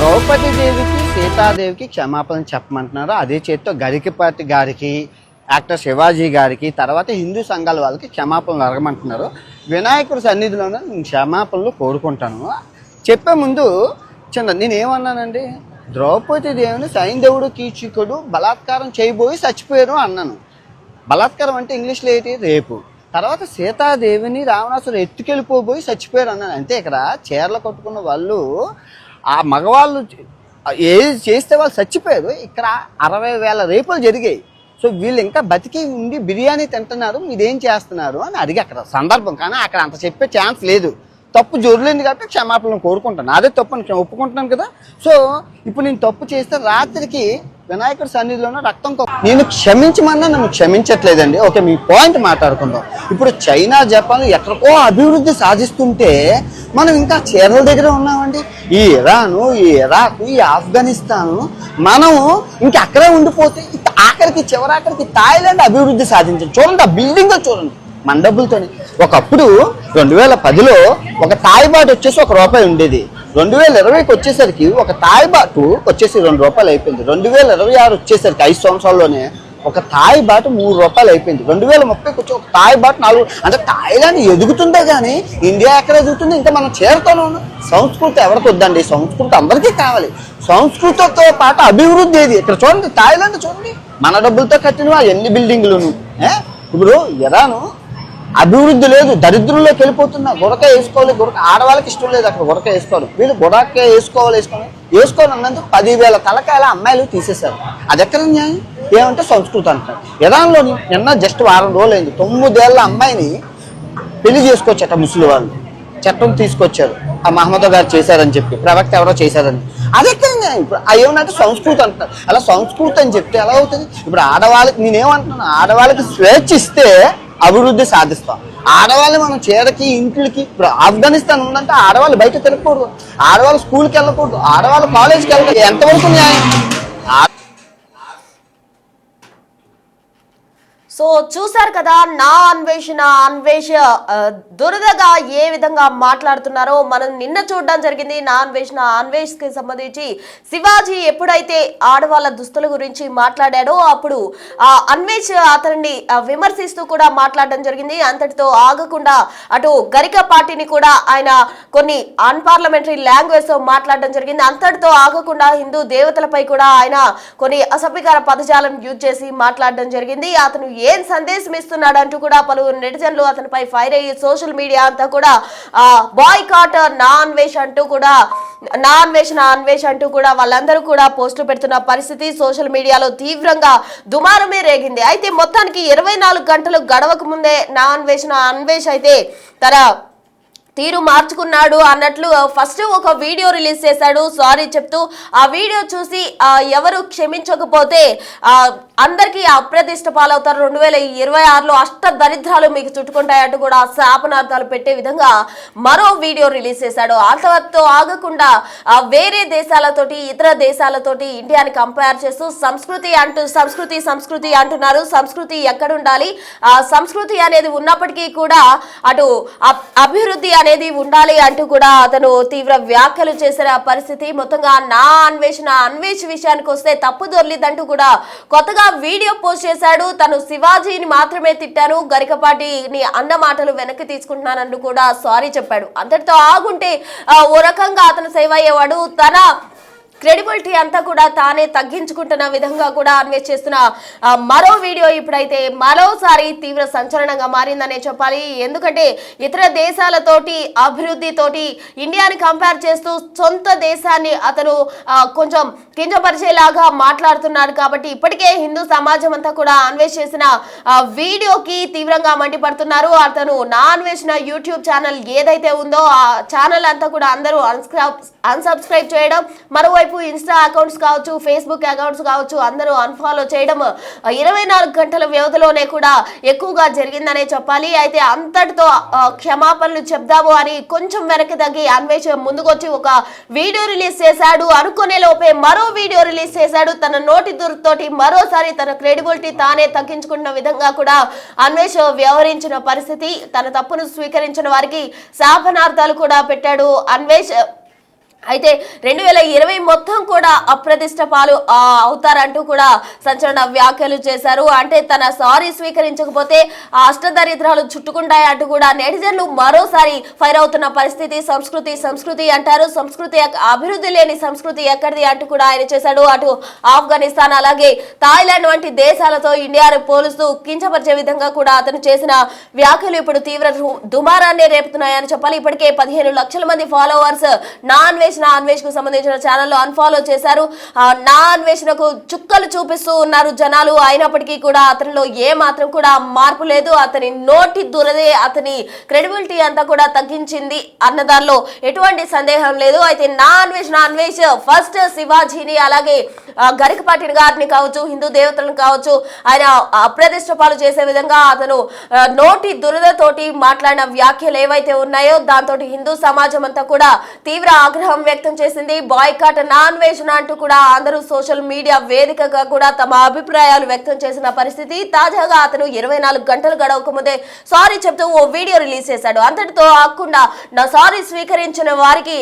ద్రౌపది దేవికి సీతాదేవికి క్షమాపణ చెప్పమంటున్నారు. అదే చేత్తో గరికపాటి గారికి, యాక్టర్ శివాజీ గారికి, తర్వాత హిందూ సంఘాల వాళ్ళకి క్షమాపణలు అడగమంటున్నారు. వినాయకుడి సన్నిధిలోనే నేను క్షమాపణలు కోరుకుంటాను. చెప్పే ముందు నేనేమన్నానండి, ద్రౌపది దేవిని సైంధవుడు కీచకుడు బలాత్కారం చేయబోయి చచ్చిపోయారు అన్నాను. బలాత్కారం అంటే ఇంగ్లీష్లో ఏంటి, రేపు. తర్వాత సీతాదేవిని రావణాసురుడు ఎత్తుకెళ్ళిపోబోయి చచ్చిపోయారు అన్నాను. అంతే. ఇక్కడ చీరలు కట్టుకున్న వాళ్ళు ఆ మగవాళ్ళు ఏది చేస్తే వాళ్ళు చచ్చిపోయారు. ఇక్కడ 60,000 రేపులు జరిగాయి. సో వీళ్ళు ఇంకా బతికి ఉండి బిర్యానీ తింటున్నారు, మీరేం చేస్తున్నారు అని అడిగి అక్కడ సందర్భం. కానీ అక్కడ అంత చెప్పే ఛాన్స్ లేదు. తప్పు జోరులేదు కాబట్టి క్షమాపణలు కోరుకుంటాను. అదే తప్పు అని ఒప్పుకుంటున్నాను కదా. సో ఇప్పుడు నేను తప్పు చేస్తే రాత్రికి వినాయకుడి సన్నిధిలోనే రక్తం నేను క్షమించమన్నా నన్ను క్షమించట్లేదండి. ఓకే, మీ పాయింట్ మాట్లాడుకుందాం. ఇప్పుడు చైనా, జపాన్ ఎక్కడికో అభివృద్ధి సాధిస్తుంటే మనం ఇంకా చీరల దగ్గర ఉన్నామండి. ఈ ఇరాను, ఈ ఇరాక్, ఈ ఆఫ్ఘనిస్తాను మనం ఇంకా అక్కడే ఉండిపోతే ఆఖరికి చివరాఖరికి థాయిలాండ్ అభివృద్ధి సాధించండి. చూడండి ఆ బిల్డింగ్ చూడండి మన డబ్బులతోని. ఒకప్పుడు 2010లో ఒక తాయి బాటు వచ్చేసి ₹1 ఉండేది. 2020కి వచ్చేసరికి ఒక తాయి బాటు వచ్చేసి ₹2 అయిపోయింది. 2026 వచ్చేసరికి 5 సంవత్సరాల్లోనే ఒక తాయి బాటు ₹3 అయిపోయింది. 2030కి వచ్చి ఒక తాయి బాటు 4. అంటే థాయిలాండ్ ఎదుగుతుందే కానీ ఇండియా ఎక్కడ ఎదుగుతుంది? ఇంకా మనం చేరుతూనే ఉన్నాం. సంస్కృతి ఎవరికి వద్దండి, సంస్కృతి అందరికీ కావాలి. సంస్కృతితో పాటు అభివృద్ధి ఏది? ఇక్కడ చూడండి థాయిలాండ్ చూడండి, మన డబ్బులతో కట్టినవా ఎన్ని బిల్డింగ్లను. ఇప్పుడు ఇరాను అభివృద్ధి లేదు, దరిద్రంలోకి వెళ్ళిపోతున్నా. గుడక వేసుకోవాలి, గుడక ఆడవాళ్ళకి ఇష్టం లేదు అక్కడ గుడక వేసుకోవాలి. వీళ్ళు గుడక వేసుకోవాలి అన్నందుకు 10,000 తలకాయల అమ్మాయిలు తీసేశారు. అది ఎక్కడ న్యాయం? ఏమంటే సంస్కృతి అంటారు. ఇరాన్లోని నిన్న జస్ట్ వారం రోజులు అయింది, 9 ఏళ్ల అమ్మాయిని పెళ్లి చేసుకోవచ్చట ముస్లిం వాళ్ళు. చట్టం తీసుకొచ్చారు, ఆ మహమ్మద్ గారు చేశారని చెప్పి, ప్రవక్త ఎవరో చేశారని. అది ఎక్కడ న్యాయం? ఇప్పుడు ఏమన్నట్టు సంస్కృతి అంటారు. అలా సంస్కృతి అని చెప్తే ఎలా అవుతుంది? ఇప్పుడు ఆడవాళ్ళకి నేనేమంటున్నాను, ఆడవాళ్ళకి స్వేచ్ఛ ఇస్తే అభివృద్ధి సాధిస్తాం. ఆడవాళ్ళు మనం చీరకి ఇంట్లకి. ఇప్పుడు ఆఫ్ఘనిస్తాన్ ఉందంటే ఆడవాళ్ళు బయట తిరగకూడదు, ఆడవాళ్ళు స్కూల్కి వెళ్ళకూడదు, ఆడవాళ్ళు కాలేజ్కి వెళ్ళకూడదు. ఎంతవరకు న్యాయం? సో చూసారు కదా నా అన్వేష దురదగా ఏ విధంగా మాట్లాడుతున్నారో మనం నిన్న చూడడం జరిగింది. నా అన్వేష్కి సంబంధించి శివాజీ ఎప్పుడైతే ఆడవాళ్ళ దుస్తుల గురించి మాట్లాడాడో అప్పుడు అన్వేష్ అతన్ని విమర్శిస్తూ కూడా మాట్లాడడం జరిగింది. అంతటితో ఆగకుండా అటు గరిక పార్టీని కూడా ఆయన కొన్ని అన్పార్లమెంటరీ లాంగ్వేజ్ తో మాట్లాడడం జరిగింది. అంతటితో ఆగకుండా హిందూ దేవతలపై కూడా ఆయన కొన్ని అసభ్యకర పదజాలం యూజ్ చేసి మాట్లాడడం జరిగింది. అతను ఏం సందేశం ఇస్తున్నాడు అంటూ కూడా పలువురు నెటిజన్లు అతనిపై ఫైర్ అయ్యి సోషల్ మీడియా అంతా కూడా బాయ్కాట్ నా అన్వేష్ అంటూ కూడా వాళ్ళందరూ కూడా పోస్టులు పెడుతున్న పరిస్థితి సోషల్ మీడియాలో తీవ్రంగా దుమారమే రేగింది. అయితే మొత్తానికి 24 గంటలు గడవక ముందే నా అన్వేష్ అయితే తన తీరు మార్చుకున్నాడు అన్నట్లు ఫస్ట్ ఒక వీడియో రిలీజ్ చేశాడు సారీ చెప్తూ. ఆ వీడియో చూసి ఎవరు క్షమించకపోతే అందరికీ అప్రతిష్ట పాలవుతారు, 2026లో అష్ట దరిద్రాలు మీకు చుట్టుకుంటాయంటూ కూడా శాపనార్థాలు పెట్టే విధంగా మరో వీడియో రిలీజ్ చేశాడు. అంతవరకు ఆగకుండా వేరే దేశాలతోటి ఇతర దేశాలతోటి ఇండియాని కంపేర్ చేస్తూ సంస్కృతి అంటున్నారు. సంస్కృతి ఎక్కడుండాలి? సంస్కృతి అనేది ఉన్నప్పటికీ కూడా అటు అభివృద్ధి అనేది ఉండాలి అంటూ కూడా అతను తీవ్ర వ్యాఖ్యలు చేసిన పరిస్థితి. మొత్తంగా నా అన్వేష్ విషయానికి వస్తే తప్పు దొర్లిదంటూ కూడా కొత్తగా వీడియో పోస్ట్ చేశాడు. తను శివాజీని మాత్రమే తిట్టాను, గరికపాటిని అన్న మాటలు వెనక్కి తీసుకుంటున్నానంటూ కూడా సారీ చెప్పాడు. అంతటితో ఆగుంటే ఓ రకంగా అతను సేవ్ అయ్యేవాడు. తన క్రెడిబిలిటీ అంతా కూడా తానే తగ్గించుకుంటున్న విధంగా కూడా అన్వేష్ చేస్తున్న మరో వీడియో ఇప్పుడైతే మరోసారి తీవ్ర సంచలనంగా మారిందనే చెప్పాలి. ఎందుకంటే ఇతర దేశాలతోటి అభివృద్ధితోటి ఇండియాని కంపేర్ చేస్తూ సొంత దేశాన్ని అతను కొంచెం కించపరిచేలాగా మాట్లాడుతున్నాడు. కాబట్టి ఇప్పటికే హిందూ సమాజం అంతా కూడా అన్వేష్ చేసిన వీడియోకి తీవ్రంగా మండిపడుతున్నారు. అతను నా అన్వేషణ యూట్యూబ్ ఛానల్ ఏదైతే ఉందో ఆ ఛానల్ అంతా కూడా అందరూ అన్సబ్స్క్రైబ్ చేయడం, మరోవైపు ఇన్స్టా అకౌంట్స్ కావచ్చు, ఫేస్బుక్ అకౌంట్స్ కావచ్చు అందరూ అన్ఫాలో చేయడం 24 గంటల వ్యవధిలోనే కూడా ఎక్కువగా జరిగిందనే చెప్పాలి. అయితే అంతటితో క్షమాపణలు చెప్దాము అని కొంచెం వెనక్కి తగ్గి అన్వేష్ ముందుకొచ్చి ఒక వీడియో రిలీజ్ చేశాడు. అనుకునే లోపే మరో వీడియో రిలీజ్ చేశాడు. తన నోటి దురుతోటి మరోసారి తన క్రెడిబిలిటీ తానే తగ్గించుకున్న విధంగా కూడా అన్వేష్ వ్యవహరించిన పరిస్థితి. తన తప్పును స్వీకరించిన వారికి శాపనార్థాలు కూడా పెట్టాడు అన్వేష్. అయితే 2020 మొత్తం కూడా అప్రతిష్ట పాలు అవుతారంటూ కూడా సంచలన వ్యాఖ్యలు చేశారు. అంటే తన సారీ స్వీకరించకపోతే ఆ అష్టదరిద్రాలు చుట్టుకుంటాయి అంటూ కూడా నెటిజన్లు మరోసారి ఫైర్ అవుతున్న పరిస్థితి. సంస్కృతి అంటారు, సంస్కృతి అభివృద్ధి లేని సంస్కృతి ఎక్కడిది అంటూ కూడా ఆయన చేశాడు. అటు ఆఫ్ఘనిస్తాన్ అలాగే థాయిలాండ్ వంటి దేశాలతో ఇండియాను పోలుస్తూ కించపరిచే విధంగా కూడా అతను చేసిన వ్యాఖ్యలు ఇప్పుడు తీవ్ర దుమారాన్ని రేపుతున్నాయని చెప్పాలి. ఇప్పటికే 15 లక్షల మంది ఫాలోవర్స్ నా అన్వేష్ కు సంబంధించిన ఛానల్లో అన్ఫాలో చేశారు. నా అన్వేషణకు చుక్కలు చూపిస్తూ ఉన్నారు జనాలు. అయినప్పటికీ కూడా అతనిలో ఏ మాత్రం కూడా మార్పు లేదు. అతని నోటి దురదే అతని క్రెడిబిలిటీ అంతా కూడా తగ్గించింది అన్న దానిలో ఎటువంటి సందేహం లేదు. అయితే నా అన్వేష్ ఫస్ట్ శివాజీని అలాగే గరికపాటి గారిని కావచ్చు, హిందూ దేవతలను కావచ్చు ఆయన అప్రతిష్ట పాలు చేసే విధంగా అతను నోటి దురదతోటి మాట్లాడిన వ్యాఖ్యలు ఏవైతే ఉన్నాయో దాంతో హిందూ సమాజం అంతా కూడా తీవ్ర ఆగ్రహం వ్యక్తం చేసింది. బాయ్కాట్ నాన్ వెజ్ అంటూ కూడా అందరూ సోషల్ మీడియా వేదికగా కూడా తమ అభిప్రాయాలు వ్యక్తం చేసిన పరిస్థితి. తాజాగా అతను 24 గంటలు గడవక ముందే సారీ చెప్తూ ఓ వీడియో రిలీజ్ చేశాడు. అంతటితో ఆకుండా నా సారీ స్వీకరించిన వారికి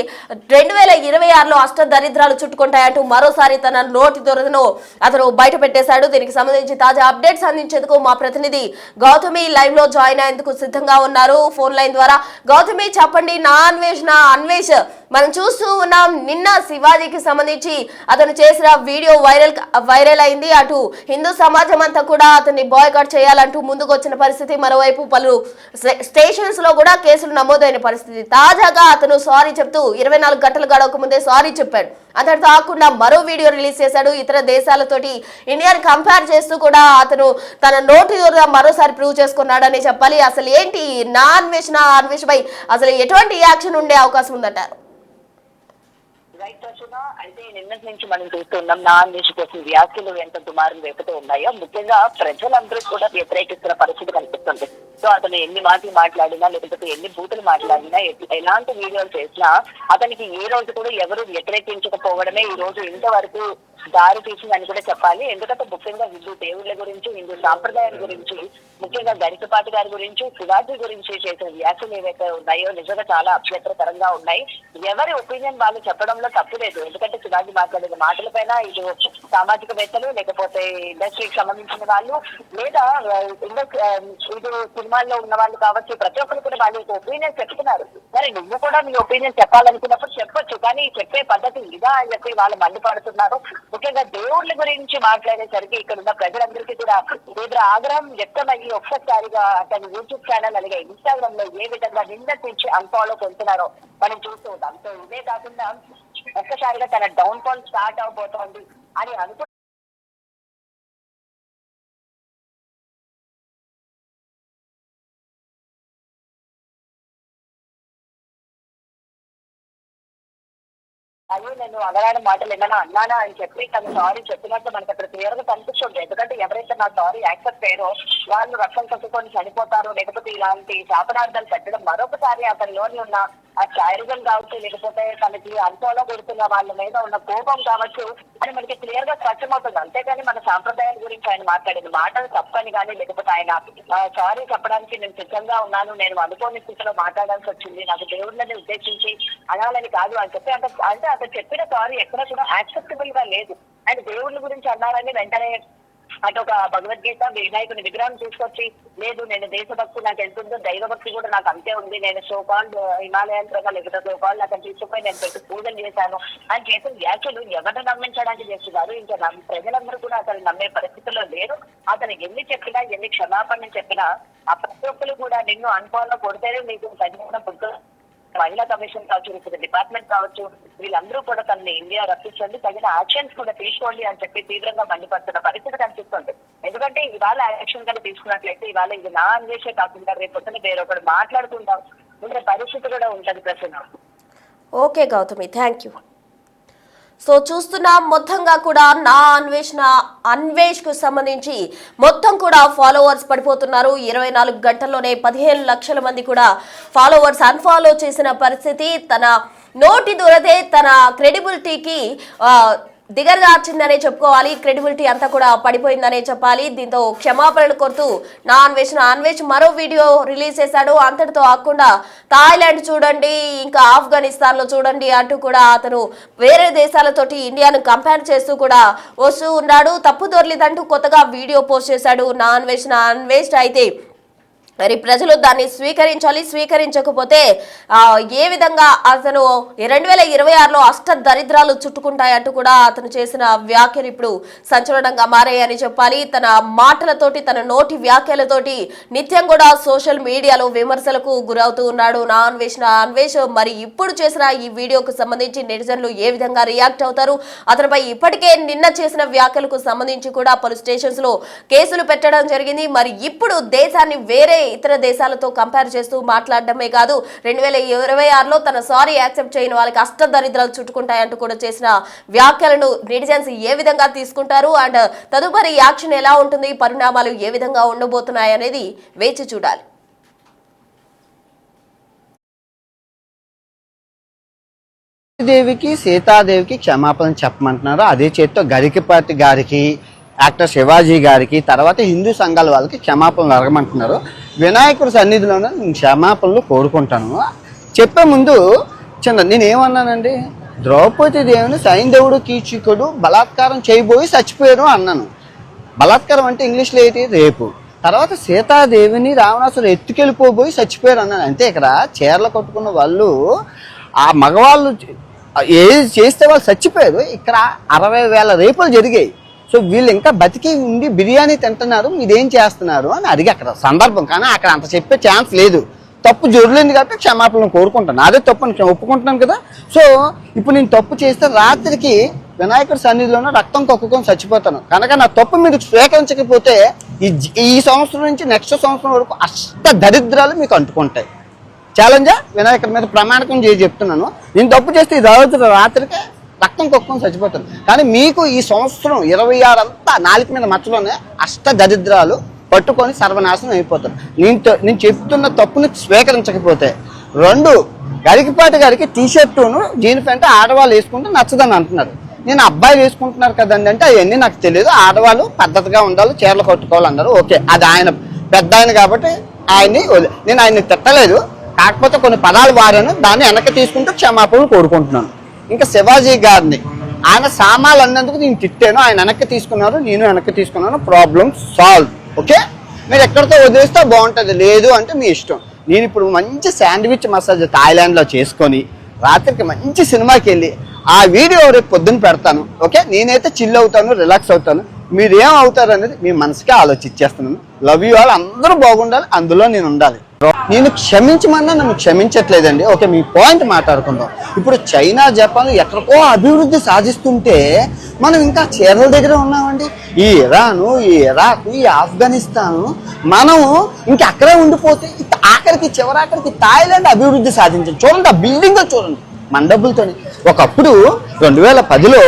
2026లో అష్ట దరిద్రాలు చుట్టుకుంటాయంటూ మరోసారి తన నోటి దొరదను అతను బయట పెట్టేశాడు. దీనికి సంబంధించి తాజా అప్డేట్స్ అందించేందుకు మా ప్రతినిధి గౌతమి లైవ్ లో జాయిన్ అయ్యేందుకు సిద్ధంగా ఉన్నారు ఫోన్ లైన్ ద్వారా. గౌతమి చెప్పండి, నా అన్వేష్ మనం చూస్తూ ఉన్నాం. నిన్న శివాజీకి సంబంధించి అతను చేసిన వీడియో వైరల్ అయింది. అటు హిందూ సమాజం అంతా కూడా అతన్ని బాయ్కాట్ చేయాలంటూ ముందుకు వచ్చిన పరిస్థితి. మరోవైపు పలు స్టేషన్స్ లో కూడా కేసులు నమోదైన పరిస్థితి. తాజాగా అతను సారీ చెప్తూ 24 గంటలు గడవక ముందే సారీ చెప్పాడు. అంతటితో కాకుండా మరో వీడియో రిలీజ్ చేశాడు. ఇతర దేశాలతోటి ఇండియాని కంపేర్ చేస్తూ కూడా అతను తన నోటి మరోసారి ప్రూవ్ చేసుకున్నాడని చెప్పాలి. అసలు ఏంటి నా అన్వేష్ పై అసలు ఎటువంటి యాక్షన్ ఉండే అవకాశం ఉందంటారు? అయితే నిన్నటి నుంచి మనం చూస్తున్నాం నా అన్వేషణ కోసం వ్యాఖ్యలు ఎంత దుమారం రేపుతూ ఉన్నాయో. ముఖ్యంగా ప్రజలందరూ కూడా వ్యతిరేకిస్తున్న పరిస్థితి కనిపిస్తుంది. సో అతను ఎన్ని మాటలు మాట్లాడినా లేకపోతే ఎన్ని బూతులు మాట్లాడినా ఎలాంటి వీడియోలు చేసినా అతనికి ఏ రోజు కూడా ఎవరు వ్యతిరేకించకపోవడమే ఈ రోజు ఇంతవరకు దారి తీసిందని కూడా చెప్పాలి. ఎందుకంటే ముఖ్యంగా హిందూ దేవుళ్ళ గురించి, హిందూ సాంప్రదాయాల గురించి, ముఖ్యంగా గరికపాటి గారి గురించి, శివాజీ గురించి చేసిన వ్యాఖ్యలు ఏవైతే ఉన్నాయో నిజంగా చాలా అభ్యంతరకరంగా ఉన్నాయి. ఎవరి ఒపీనియన్ వాళ్ళు చెప్పడంలో తప్పు లేదు. ఎందుకంటే శివాజీ మాట్లాడిన మాటలపైన ఇటు సామాజికవేత్తలు లేకపోతే ఇండస్ట్రీకి సంబంధించిన వాళ్ళు లేదా ఇటు సినిమాల్లో ఉన్న వాళ్ళు కావచ్చు, ప్రతి ఒక్కరు కూడా వాళ్ళు ఒపీనియన్ చెప్తున్నారు. సరే నువ్వు కూడా నీ ఒపీనియన్ చెప్పాలనుకున్నప్పుడు చెప్పొచ్చు, కానీ చెప్పే పద్ధతి ఇదా అని చెప్పి వాళ్ళు మండిపడుతున్నారు. ముఖ్యంగా దేవుళ్ళ గురించి మాట్లాడేసరికి ఇక్కడ ఉన్న ప్రజలందరికీ కూడా తీవ్ర ఆగ్రహం వ్యక్తమయ్యి ఒక్కసారిగా తన యూట్యూబ్ ఛానల్ అలాగే ఇన్స్టాగ్రామ్ లో ఏ విధంగా నిందించి అన్ఫాలో కొడుతున్నారో మనం చూస్తూ ఉంటాం. సో ఇదే కాకుండా ఒక్కసారిగా తన డౌన్ ఫాల్ స్టార్ట్ అవబోతోంది అని అనుకుంటున్నాం. అయ్యో నేను అనరాని మాటలు ఏమైనా అన్నానా అని చెప్పి తను సారీ చెప్పినట్టు మనకి అక్కడ క్లియర్ గా కనిపిస్తుంది. ఎందుకంటే ఎవరైతే నా సారీ యాక్సెప్ట్ చేయరో వాళ్ళు రక్షణ కట్టుకొని చనిపోతారు, లేకపోతే ఇలాంటి శాపనార్థాలు పెట్టడం మరొకసారి అతనిలోని ఉన్న ఆ శారీరం కావచ్చు, లేకపోతే తనకి అన్ఫాలో కొడుతున్న వాళ్ళ మీద ఉన్న కోపం కావచ్చు అని మనకి క్లియర్ గా స్పష్టమవుతుంది. అంతేగాని మన సాంప్రదాయాల గురించి ఆయన మాట్లాడిన మాటలు తప్పని కానీ లేకపోతే ఆయన సారీ చెప్పడానికి నేను సిద్ధంగా ఉన్నాను, నేను అనుకోని స్థితిలో మాట్లాడాల్సి వచ్చింది, నాకు దేవుళ్ళని ఉద్దేశించి అనాలని కాదు అని చెప్పి అంటే అతను చెప్పిన సారీ ఎక్కడ కూడా యాక్సెప్టబుల్ గా లేదు. అండ్ దేవుళ్ళ గురించి అన్నారని వెంటనే అటు ఒక భగవద్గీత వినాయకుని విగ్రహం తీసుకొచ్చి లేదు నేను దేశభక్తి నాకు ఎంతుందో దైవభక్తి కూడా నాకు అంతే ఉంది, నేను సోకాల్డ్ హిమాలయన్ ప్రగా లేకపోతే సోకాల్డ్ అక్కడ తీసుకుపోయి నేను పెట్టి పూజలు చేశాను అని చేసిన వ్యాఖ్యలు ఎవరిని నమ్మించడానికి చేస్తున్నారు. ఇంకా ప్రజలందరూ కూడా అతను నమ్మే పరిస్థితుల్లో లేరు. అతను ఎన్ని చెప్పినా ఎన్ని క్షమాపణ చెప్పినా ఆ ప్రతి ఒక్కరు కూడా నిన్ను అన్ఫాలో కొడితేనే నీకు తగిన బుద్ధ మహిళా కమిషన్ కావచ్చు, లేకపోతే డిపార్ట్మెంట్ కావచ్చు, వీళ్ళందరూ కూడా తనని ఇండియా రప్పించండి, తగిన యాక్షన్స్ కూడా తీసుకోండి అని చెప్పి తీవ్రంగా మండిపడుతున్న పరిస్థితి కనిపిస్తుంది. ఎందుకంటే ఇవాళ యాక్షన్ కానీ తీసుకున్నట్లయితే ఇవాళ ఇది నా అన్వేషే కాకుండా రేపు పొద్దున వేరొకరు మాట్లాడుకుంటాం ఉండే పరిస్థితి కూడా ఉంటది ప్రశ్న. Okay Gautami, thank you. So చూస్తున్నా మొత్తంగా కూడా నా అన్వేష్ కు సంబంధించి మొత్తం కూడా ఫాలోవర్స్ పడిపోతున్నారు. 24 గంటల్లోనే 15 లక్షల మంది కూడా ఫాలోవర్స్ అన్ఫాలో చేసిన పరిస్థితి. తన నోటి దూరదే తన క్రెడిబిలిటీకి దిగజార్చిందనే చెప్పుకోవాలి. క్రెడిబిలిటీ అంతా కూడా పడిపోయిందనే చెప్పాలి. దీంతో క్షమాపణలు కోరుతూ నా అన్వేష్ మరో వీడియో రిలీజ్ చేశాడు. అంతటితో ఆకుండా థాయిలాండ్ చూడండి, ఇంకా ఆఫ్ఘనిస్తాన్ లో చూడండి అంటూ కూడా అతను వేరే దేశాలతోటి ఇండియాను కంపేర్ చేస్తూ కూడా వస్తూ ఉన్నాడు. తప్పు దొర్లిదంటూ కొత్తగా వీడియో పోస్ట్ చేశాడు నా అన్వేష్. అయితే మరి ప్రజలు దాన్ని స్వీకరించాలి. స్వీకరించకపోతే ఏ విధంగా అతను 2026లో అష్ట దరిద్రాలు చుట్టుకుంటాయంటూ కూడా అతను చేసిన వ్యాఖ్యలు ఇప్పుడు సంచలనంగా మారాయని చెప్పాలి. తన మాటలతోటి, తన నోటి వ్యాఖ్యలతోటి నిత్యం కూడా సోషల్ మీడియాలో విమర్శలకు గురవుతూ ఉన్నాడు నా అన్వేష్. మరి ఇప్పుడు చేసిన ఈ వీడియోకు సంబంధించి నెటిజన్లు ఏ విధంగా రియాక్ట్ అవుతారు? అతనిపై ఇప్పటికే నిన్న చేసిన వ్యాఖ్యలకు సంబంధించి కూడా పలు స్టేషన్స్ లో కేసులు పెట్టడం జరిగింది. మరి ఇప్పుడు దేశాన్ని వేరే ఇతర దేశాలతో కంపేర్ చేస్తూ మాట్లాడడమే కాదు, 2026లో తన సారీ యాక్సెప్ట్ చేయని వాళ్ళకి అష్ట దరిద్రాలు చుట్టుకుంటాయంటూ కూడా చేసిన వ్యాఖ్యలను నెటిజన్స్ ఏ విధంగా తీసుకుంటారు అండ్ తదుపరి యాక్షన్ ఎలా ఉంటుంది, పరిణామాలు ఏ విధంగా ఉండబోతున్నాయి అనేది వేచి చూడాలి. దేవికి సీతాదేవికి క్షమాపణ చెప్పమంటున్నారు. అదే చేత్తో గరికపాటి గారికి, యాక్టర్ శివాజీ గారికి, తర్వాత హిందూ సంఘాల వాళ్ళకి క్షమాపణలు అడగమంటున్నారు. వినాయకుడి సన్నిధిలోనే నేను క్షమాపణలు కోరుకుంటాను. చెప్పే ముందు నేనేమన్నానండి, ద్రౌపది దేవుని సైంధవుడు కీచకుడు బలాత్కారం చేయబోయి చచ్చిపోయారు అన్నాను. బలాత్కారం అంటే ఇంగ్లీష్లో ఏంటి? రేపు. తర్వాత సీతాదేవిని రావణాసురుడు ఎత్తుకెళ్ళిపోబోయి చచ్చిపోయారు అన్నాను. అంతే. ఇక్కడ చీరలు కట్టుకున్న వాళ్ళు, ఆ మగవాళ్ళు ఏది చేస్తే వాళ్ళు చచ్చిపోయారు. ఇక్కడ 60,000 రేపులు జరిగాయి. సో వీళ్ళు ఇంకా బతికి ఉండి బిర్యానీ తింటున్నారు, మీరేం చేస్తున్నారు అని అడిగి అక్కడ సందర్భం. కానీ అక్కడ అంత చెప్పే ఛాన్స్ లేదు. తప్పు జరగలేదు కాబట్టి క్షమాపణలు కోరుకుంటాను. అదే తప్పు నేను ఒప్పుకుంటున్నాను కదా. సో ఇప్పుడు నేను తప్పు చేస్తే రాత్రికి వినాయకుడి సన్నిధిలోనే రక్తం కక్కుకొని చచ్చిపోతాను. కనుక నా తప్పు మీరు స్వీకరించకపోతే ఈ సంవత్సరం నుంచి నెక్స్ట్ సంవత్సరం వరకు అష్ట దరిద్రాలు మీకు అంటుకుంటాయి. ఛాలెంజా వినాయకుడి మీద ప్రమాణకం చేసి చెప్తున్నాను. నేను తప్పు చేస్తే ఈ రోజు రాత్రికి రక్తం కొక్కుని చచ్చిపోతాను. కానీ మీకు ఈ సంవత్సరం 26 అంతా నాలుగు మీద మచ్చలోనే అష్ట దరిద్రాలు పట్టుకొని సర్వనాశనం అయిపోతారు. నేను చెప్తున్న తప్పుని స్వీకరించకపోతే. 2, గరికపాటి గారికి టీషర్టును జీన్ ప్యాంట్ ఆడవాళ్ళు వేసుకుంటే నచ్చదని అంటున్నారు. నేను అబ్బాయిలు వేసుకుంటున్నారు కదండి అంటే అవన్నీ నాకు తెలియదు. ఆడవాళ్ళు పద్ధతిగా ఉండాలి, చీరలు కట్టుకోవాలన్నారు. ఓకే, అది ఆయన పెద్ద ఆయన కాబట్టి నేను ఆయన్ని తిట్టలేదు. కాకపోతే కొన్ని పదాలు వారాను, దాన్ని వెనక్కి తీసుకుంటూ క్షమాపణలు కోరుకుంటున్నాను. ఇంకా శివాజీ గారిని, ఆయన సామాన్లు అన్నందుకు నేను తిట్టాను, ఆయన వెనక్కి తీసుకున్నారు, నేను వెనక్కి తీసుకున్నాను. Problem solve. ఓకే, మీరు ఎక్కడితో వదిలేస్తే బాగుంటుంది, లేదు అంటే మీ ఇష్టం. నేను ఇప్పుడు మంచి శాండ్విచ్ మసాజ్ థాయిలాండ్లో చేసుకొని రాత్రికి మంచి సినిమాకి వెళ్ళి ఆ వీడియో రేపు పొద్దున్న పెడతాను. ఓకే, నేనైతే చిల్ అవుతాను, రిలాక్స్ అవుతాను. మీరేం అవుతారు అనేది మీ మనసుకే ఆలోచించేస్తున్నాను. Love you all. అందరూ బాగుండాలి, అందులో నేను ఉండాలి. నేను క్షమించమన్నా నన్ను క్షమించట్లేదండి. ఓకే, మీ పాయింట్ మాట్లాడుకుందాం. ఇప్పుడు చైనా, జపాన్ ఎక్కడికో అభివృద్ధి సాధిస్తుంటే మనం ఇంకా చీరల దగ్గర ఉన్నామండి. ఈ ఇరాను, ఈ ఇరాక్, ఈ ఆఫ్ఘనిస్తాను మనం ఇంకా అక్కడే ఉండిపోతే ఆఖరికి చివరాఖరికి థాయిలాండ్ అభివృద్ధి సాధించాం. చూడండి, ఆ బిల్డింగ్ చూడండి మన డబ్బులతోని. ఒకప్పుడు 2010లో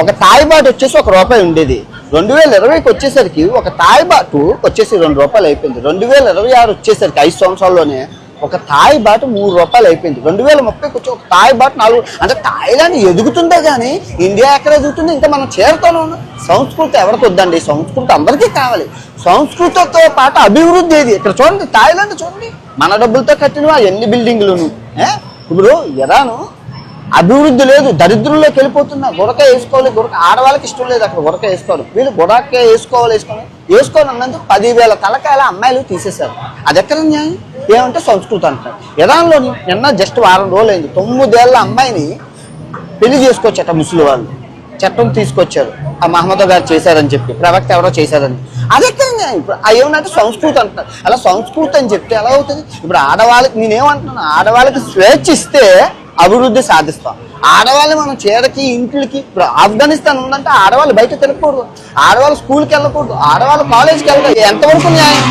ఒక థాయ్ బాట్ వచ్చేసి ₹1 ఉండేది. 2020కి వచ్చేసరికి ఒక థాయ్ బాటు వచ్చేసి ₹2 అయిపోయింది. 2026 వచ్చేసరికి 5 సంవత్సరాల్లోనే ఒక థాయ్ బాటు ₹3 అయిపోయింది. 2030కి వచ్చి ఒక థాయ్ బాటు 4. అంటే థాయిలాండ్ ఎదుగుతుందే కానీ ఇండియా ఎక్కడ ఎదుగుతుంది? ఇంకా మనం చేరుతూనే ఉన్నాం. సంస్కృతి ఎవరికి వద్దండి, సంస్కృతి అందరికీ కావాలి. సంస్కృతితో పాటు అభివృద్ధి ఏది? ఇక్కడ చూడండి, థాయిలాండ్ చూడండి, మన డబ్బులతో కట్టినవా ఎన్ని బిల్డింగ్లను. ఇప్పుడు ఇరాను అభివృద్ధి లేదు, దరిద్రంలోకి వెళ్ళిపోతున్నా. గురక వేసుకోవాలి, ఆడవాళ్ళకి ఇష్టం లేదు అక్కడ గురక వేసుకోవాలి. వీళ్ళు గురక వేసుకోవాలి అన్నందుకు 10,000 తలకాయల అమ్మాయిలు తీసేశారు. అది ఎక్కడ న్యాయం? ఏమంటే సంస్కృతి అంటారు. ఇరాన్లోని నిన్న జస్ట్ వారం రోజులు అయింది, 9 ఏళ్ల అమ్మాయిని పెళ్లి చేసుకోవచ్చట ముస్లిం వాళ్ళు. చట్టం తీసుకొచ్చారు, ఆ మహమ్మద్ గారు చేశారని చెప్పి, ప్రవక్త ఎవరో చేశారని. అది ఎక్కడ న్యాయం? ఇప్పుడు ఏమన్నా సంస్కృతి అంటున్నారు. అలా సంస్కృతి అని చెప్తే ఎలా అవుతుంది? ఇప్పుడు ఆడవాళ్ళకి నేనేమంటున్నాను, ఆడవాళ్ళకి స్వేచ్ఛ ఇస్తే అభివృద్ధి సాధిస్తాం. ఆడవాళ్ళు మనం చీరకి, ఇంట్లకి. ఇప్పుడు ఆఫ్ఘనిస్తాన్ ఉందంటే ఆడవాళ్ళు బయట తిరగకూడదు, ఆడవాళ్ళు స్కూల్కి వెళ్ళకూడదు, ఆడవాళ్ళు కాలేజ్కి వెళ్ళకూడదు. ఎంతవరకు న్యాయం?